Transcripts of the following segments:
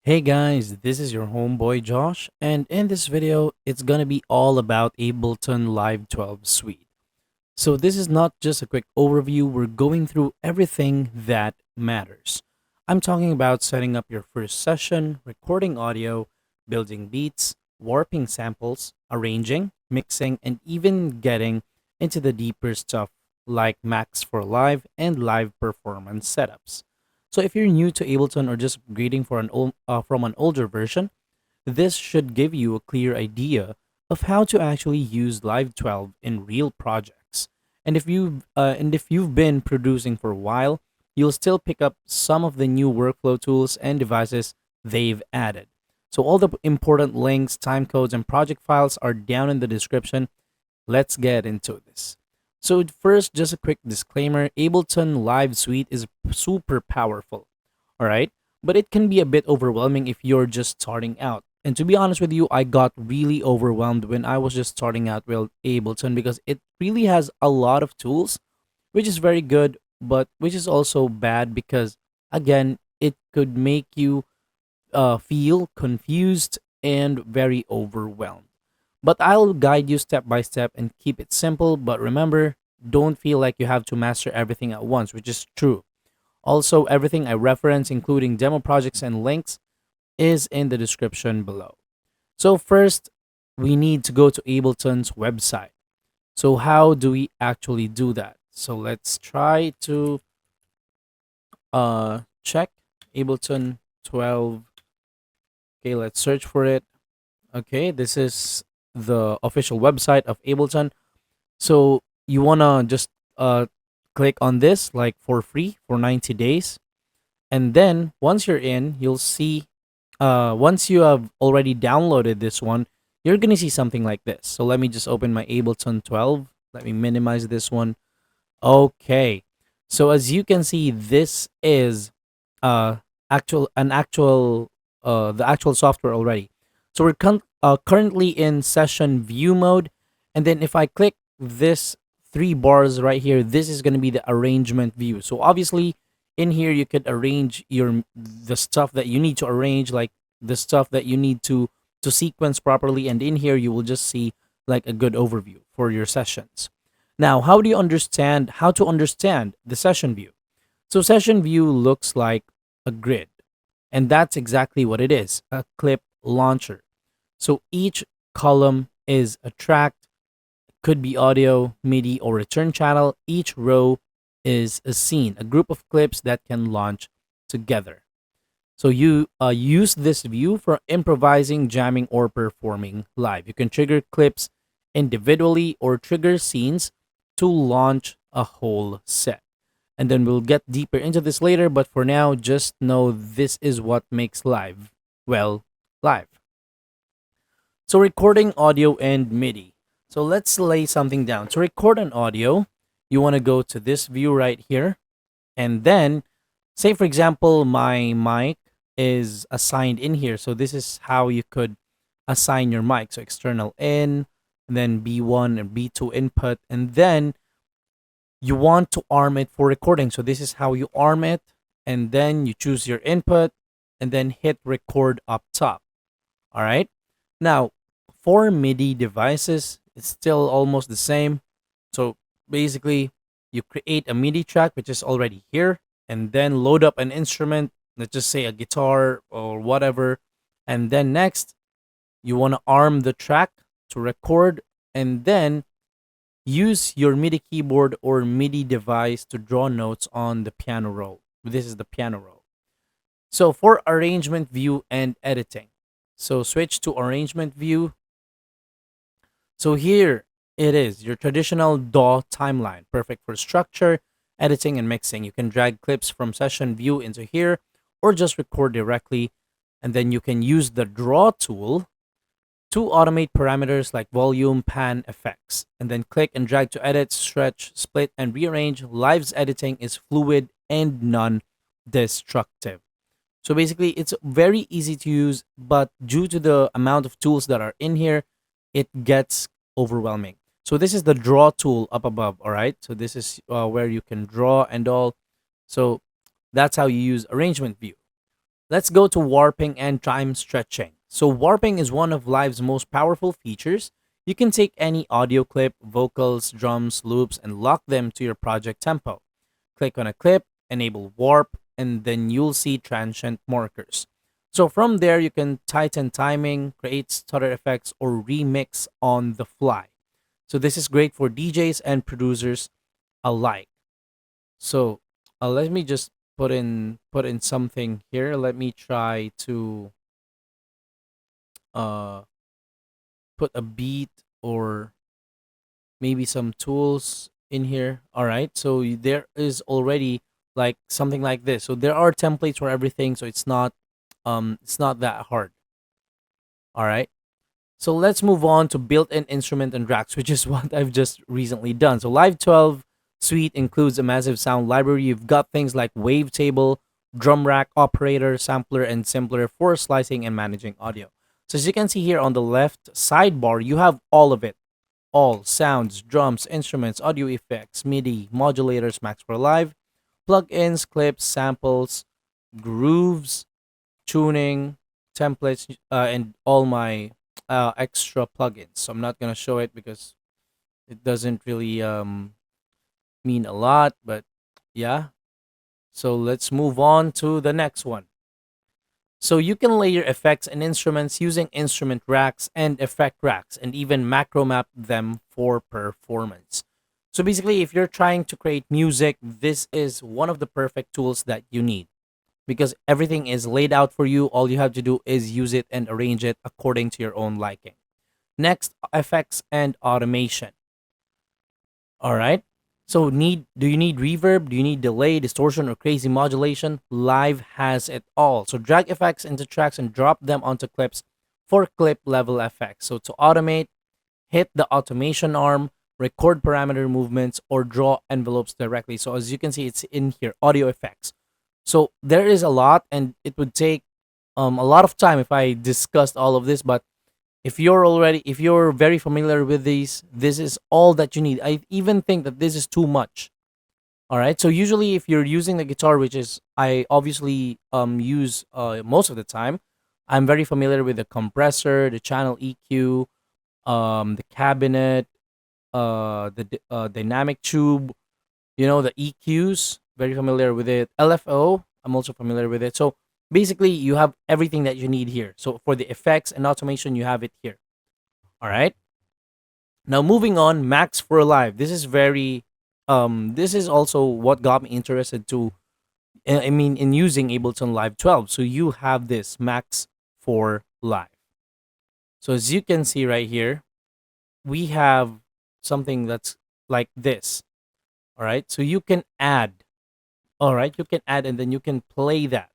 Hey guys, this is your homeboy Josh, and in this video, it's gonna be all about Ableton Live 12 Suite. So this is not just a quick overview, we're going through everything that matters. I'm talking about setting up your first session, recording audio, building beats, warping samples, arranging, mixing, and even getting into the deeper stuff like Max for Live and live performance setups. So if you're new to Ableton or just upgrading from an older version, this should give you a clear idea of how to actually use Live 12 in real projects. And if you've been producing for a while, you'll still pick up some of the new workflow tools and devices they've added. So all the important links, time codes, and project files are down in the description. Let's get into this. So first, just a quick disclaimer, Ableton Live Suite is super powerful, all right? But it can be a bit overwhelming if you're just starting out. And to be honest with you, I got really overwhelmed when I was just starting out with Ableton because it really has a lot of tools, which is very good, but which is also bad because, again, it could make you feel confused and very overwhelmed. But I'll guide you step by step and keep it simple. But remember, don't feel like you have to master everything at once, which is true. Also, everything I reference, including demo projects and links, is in the description below. So, first, we need to go to Ableton's website. So, how do we actually do that? So, let's try to check Ableton 12. Okay, let's search for it. Okay, this is the official website of Ableton. So you wanna just click on this like for free for 90 days. And then once you're in, you'll see once you have already downloaded this one, you're gonna see something like this. So let me just open my Ableton 12. Let me minimize this one. Okay. So as you can see, this is uh actual the actual software already. So we're currently in session view mode, and then if I click this three bars right here, this is going to be the arrangement view. So obviously in here you could arrange the stuff that you need to arrange, like the stuff that you need to sequence properly, and in here you will just see like a good overview for your sessions. Now, how to understand the session view? So session view looks like a grid, and that's exactly what it is, a clip launcher. So each column is a track, could be audio, MIDI, or return channel. Each row is a scene, a group of clips that can launch together. So you use this view for improvising, jamming, or performing live. You can trigger clips individually or trigger scenes to launch a whole set. And then we'll get deeper into this later, but for now, just know this is what makes live, well, live. So recording audio and MIDI. So let's lay something down. To record an audio, you want to go to this view right here. And then, say for example, my mic is assigned in here. So this is how you could assign your mic. So external in, and then B1 and B2 input. And then you want to arm it for recording. So this is how you arm it. And then you choose your input and then hit record up top. All right. Now, for MIDI devices, it's still almost the same. So basically, you create a MIDI track, which is already here, and then load up an instrument, let's just say a guitar or whatever. And then next, you want to arm the track to record, and then use your MIDI keyboard or MIDI device to draw notes on the piano roll. This is the piano roll. So for arrangement view and editing, so switch to arrangement view. So here it is, your traditional DAW timeline, perfect for structure, editing, and mixing. You can drag clips from session view into here or just record directly. And then you can use the draw tool to automate parameters like volume, pan, effects. And then click and drag to edit, stretch, split, and rearrange. Live's editing is fluid and non-destructive. So basically, it's very easy to use, but due to the amount of tools that are in here, it gets overwhelming. So this is the draw tool up above, all right? So this is where you can draw and all. So that's how you use arrangement view. Let's go to warping and time stretching. So, warping is one of Live's most powerful features. You can take any audio clip, vocals, drums, loops, and lock them to your project tempo. Click on a clip, enable warp, and then you'll see transient markers. So, from there, you can tighten timing, create stutter effects, or remix on the fly. So, this is great for DJs and producers alike. So let me just put in something here. Let me try to uh put a beat or maybe some tools in here. All right. So there is already like something like this. So there are templates for everything. So it's not that hard. All right. So let's move on to built-in instrument and racks, which is what I've just recently done. So Live 12 Suite includes a massive sound library. You've got things like wavetable, drum rack, operator, sampler, and simpler for slicing and managing audio. So as you can see here on the left sidebar, you have all of it. All sounds, drums, instruments, audio effects, MIDI, modulators, Max for Live, plugins, clips, samples, grooves, tuning, templates, and all my extra plugins. So I'm not gonna show it because it doesn't really mean a lot. But yeah, so let's move on to the next one. So you can layer effects and instruments using instrument racks and effect racks, and even macro map them for performance. So basically, if you're trying to create music, this is one of the perfect tools that you need because everything is laid out for you. All you have to do is use it and arrange it according to your own liking. Next, effects and automation. All right. So do you need reverb? Do you need delay, distortion, or crazy modulation? Live has it all. So drag effects into tracks and drop them onto clips for clip level effects. So to automate, hit the automation arm, record parameter movements, or draw envelopes directly. So as you can see, it's in here, audio effects. So there is a lot, and it would take a lot of time if I discussed all of this. But if you're very familiar with these, this is all that you need. I even think that this is too much. All right. So usually, if you're using the guitar, which is I obviously use most of the time, I'm very familiar with the compressor, the channel EQ, the cabinet, dynamic tube, the EQs, very familiar with it. LFO, I'm also familiar with it. So basically, you have everything that you need here. So for the effects and automation, you have it here. All right. Now moving on, Max for Live. This is also what got me interested to. I mean, in using Ableton Live 12. So you have this Max for Live. So as you can see right here, we have something that's like this. All right. So you can add. All right. You can add and then you can play that.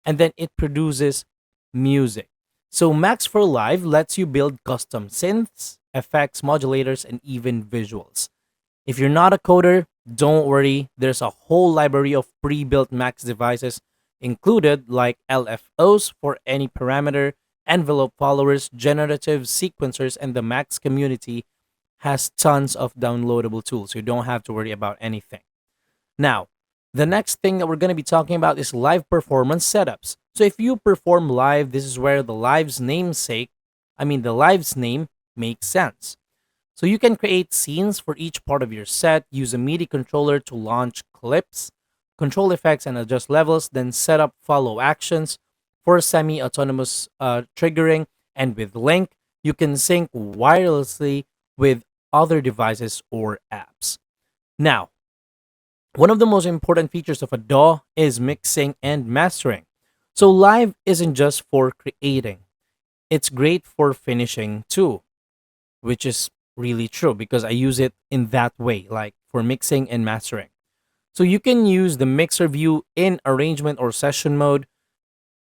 And then it produces music. So Max for Live lets you build custom synths, effects, modulators, and even visuals. If you're not a coder, don't worry. There's a whole library of pre-built Max devices included, like LFOs for any parameter, envelope followers, generative sequencers, and the Max community has tons of downloadable tools. You don't have to worry about anything. Now, the next thing that we're going to be talking about is live performance setups. So if you perform live, this is where the live's name makes sense. So you can create scenes for each part of your set, use a MIDI controller to launch clips, control effects and adjust levels, then set up follow actions for semi-autonomous triggering, and with Link, you can sync wirelessly with other devices or apps. Now, one of the most important features of a DAW is mixing and mastering. So live isn't just for creating. It's great for finishing too, which is really true because I use it in that way, like for mixing and mastering. So you can use the mixer view in arrangement or session mode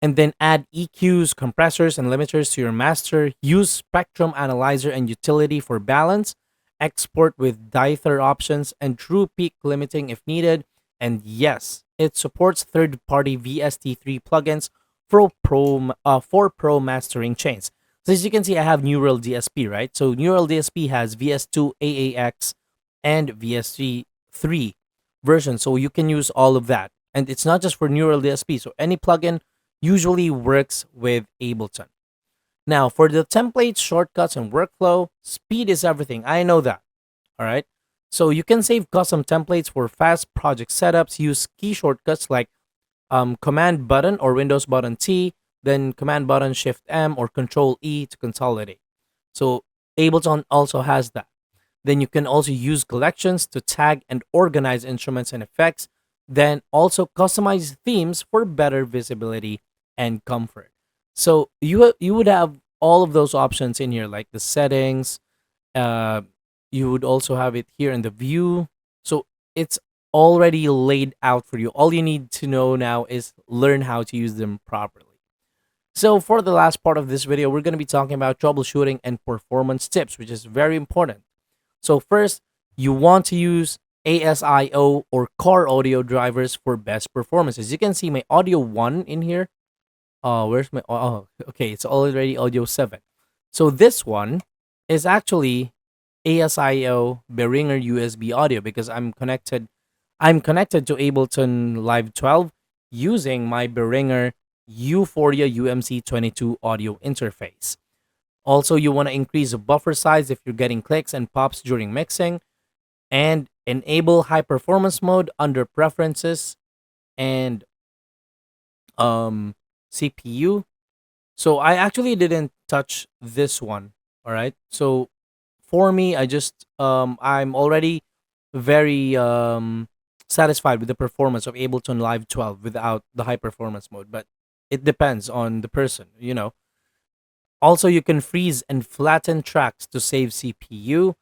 and then add EQs, compressors, and limiters to your master. Use spectrum analyzer and utility for balance. Export with dither options and true peak limiting if needed. And yes, it supports third-party VST3 plugins for pro mastering chains. So as you can see, I have Neural DSP, right? So Neural DSP has VS2, AAX, and VST3 version. So you can use all of that. And it's not just for Neural DSP. So any plugin usually works with Ableton. Now, for the templates, shortcuts, and workflow, speed is everything. I know that. All right. So you can save custom templates for fast project setups. Use key shortcuts like Command button or Windows button T, then Command button Shift M or Control E to consolidate. So Ableton also has that. Then you can also use collections to tag and organize instruments and effects. Then also customize themes for better visibility and comfort. So you would have all of those options in here, like the settings. Uh, you would also have it here in the view. So it's already laid out for you. All you need to know now is learn how to use them properly. So for the last part of this video, we're going to be talking about troubleshooting and performance tips, which is very important. So first, you want to use ASIO or car audio drivers for best performance. As you can see, my audio 1 in here. Where's my okay, it's already audio 7. So this one is actually ASIO Behringer USB audio because I'm connected to Ableton Live 12 using my Behringer U40 UMC22 audio interface. Also, you want to increase the buffer size if you're getting clicks and pops during mixing, and enable high performance mode under preferences and CPU. So I actually didn't touch this one. All right. So for me, I'm already very satisfied with the performance of Ableton Live 12 without the high performance mode, but it depends on the person. Also, you can freeze and flatten tracks to save CPU,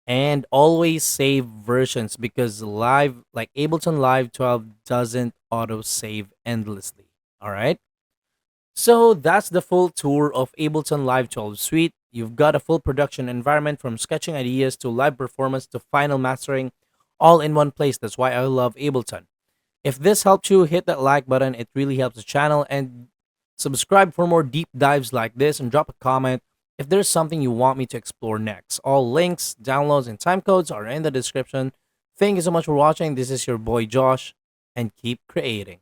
and always save versions because live like Ableton Live 12 doesn't auto save endlessly. All right? So that's the full tour of Ableton Live 12 Suite. You've got a full production environment from sketching ideas to live performance to final mastering all in one place. That's why I love Ableton. If this helped you, hit that like button. It really helps the channel. And subscribe for more deep dives like this, and drop a comment if there's something you want me to explore next. All links, downloads, and time codes are in the description. Thank you so much for watching. This is your boy Josh, and keep creating.